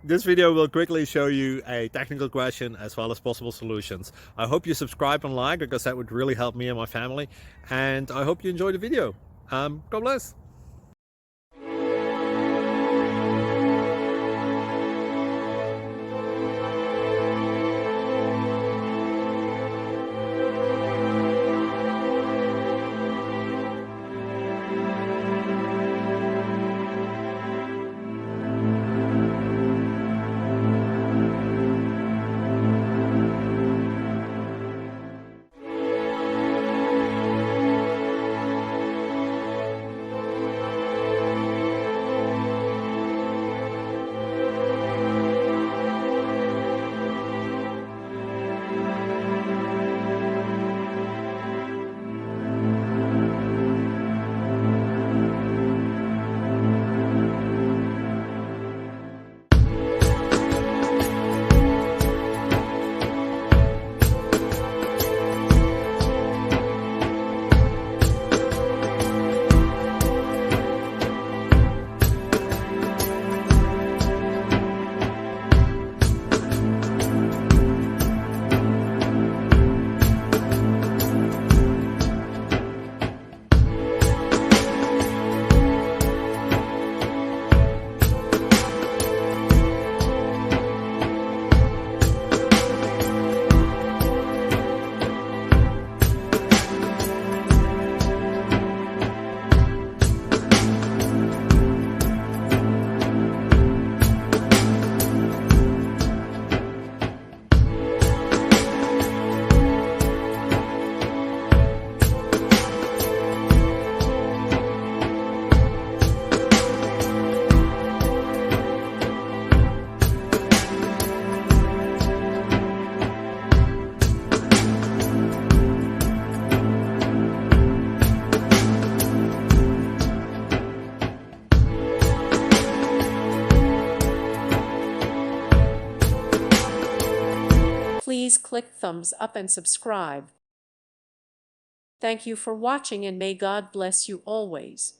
This video will quickly show you a technical question as well as possible solutions. I hope you subscribe and like because that would really help me and my family. And I hope you enjoy the video. God bless. Please click thumbs up and subscribe. Thank you for watching and may God bless you always.